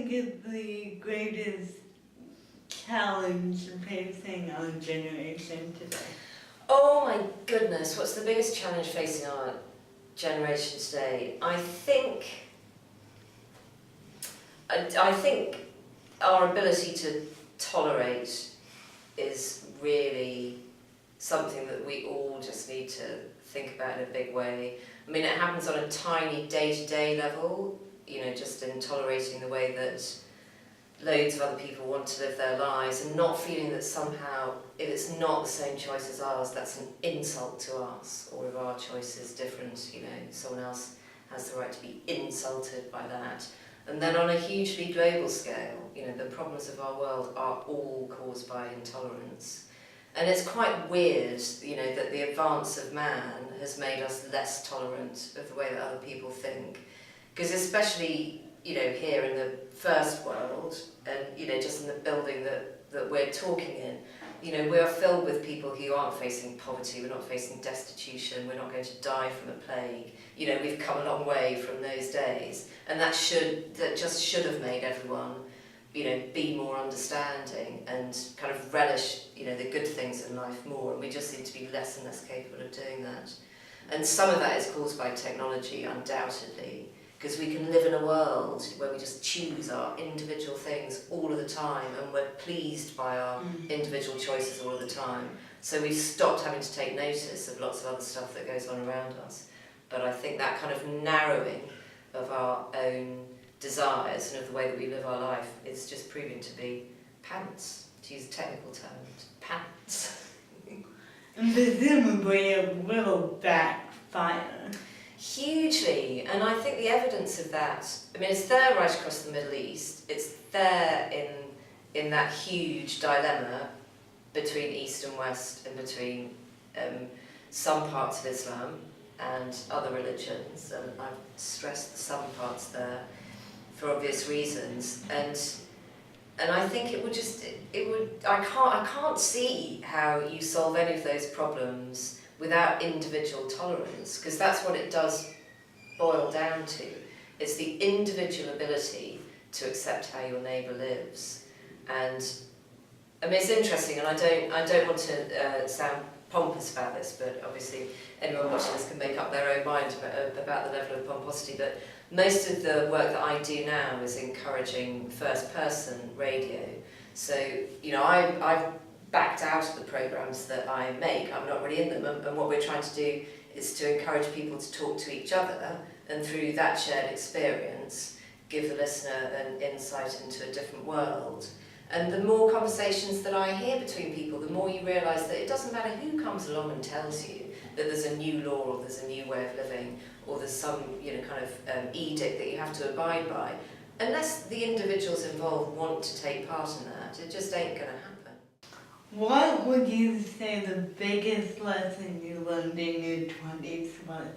think is the greatest challenge facing our generation today? Oh my goodness, what's the biggest challenge facing our generation today? I think our ability to tolerate is really something that we all just need to think about in a big way. I mean, it happens on a tiny day-to-day level, you know, just in tolerating the way that loads of other people want to live their lives and not feeling that somehow, if it's not the same choice as ours, that's an insult to us, or if our choice is different, you know, someone else has the right to be insulted by that. And then on a hugely global scale, you know, the problems of our world are all caused by intolerance. And it's quite weird, you know, that the advance of man has made us less tolerant of the way that other people think. Because especially, you know, here in the first world, and, you know, just in the building that we're talking in, you know, we're filled with people who aren't facing poverty, we're not facing destitution, we're not going to die from a plague. You know, we've come a long way from those days, and that just should have made everyone, you know, be more understanding and kind of relish, you know, the good things in life more, and we just seem to be less and less capable of doing that. And some of that is caused by technology, undoubtedly, because we can live in a world where we just choose our individual things all of the time, and we're pleased by our individual choices all of the time. So we've stopped having to take notice of lots of other stuff that goes on around us. But I think that kind of narrowing of our own desires and of the way that we live our life is just proving to be pants, to use a technical term, pants. And presumably it will backfire. Hugely, and I think the evidence of that, I mean, it's there right across the Middle East, it's there in that huge dilemma between East and West and between some parts of Islam and other religions, and I've stressed the some parts there for obvious reasons, and I think I can't see how you solve any of those problems without individual tolerance, because that's what it does boil down to. It's the individual ability to accept how your neighbour lives. And I mean, it's interesting, and I don't want to sound pompous about this, but obviously anyone watching this can make up their own mind about the level of pomposity, but most of the work that I do now is encouraging first-person radio. So, you know, I've backed out of the programmes that I make. I'm not really in them, and what we're trying to do is to encourage people to talk to each other, and through that shared experience give the listener an insight into a different world. And the more conversations that I hear between people, the more you realise that it doesn't matter who comes along and tells you that there's a new law or there's a new way of living or there's some, you know, kind of edict that you have to abide by. Unless the individuals involved want to take part in that, it just ain't going to happen. What would you say the biggest lesson you learned in your 20s was?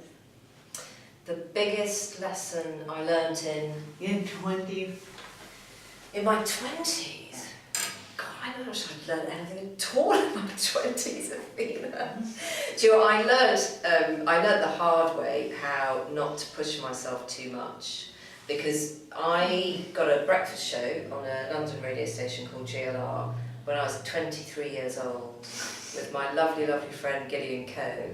The biggest lesson I learnt in Your 20s? In my 20s? God, I don't know if I've learned anything at all in my 20s, Athena. Do you know what, I learnt the hard way how not to push myself too much, because I got a breakfast show on a London radio station called GLR when I was 23 years old with my lovely, lovely friend Gideon Coe.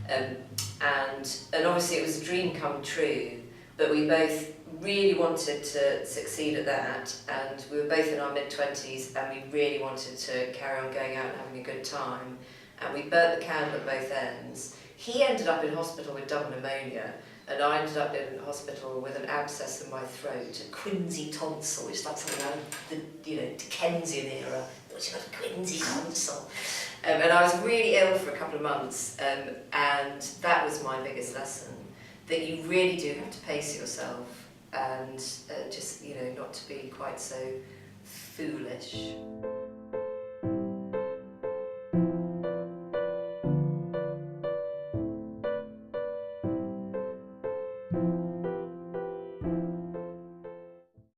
And obviously it was a dream come true, but we both really wanted to succeed at that, and we were both in our mid-20s and we really wanted to carry on going out and having a good time, and we burnt the candle at both ends. He ended up in hospital with double pneumonia, and I ended up in hospital with an abscess in my throat, a quinsy tonsil, which is like something out of the, you know, Dickensian era, which was a quinsy tonsil. And I was really ill for a couple of months, and that was my biggest lesson, that you really do have to pace yourself and just, you know, not to be quite so foolish.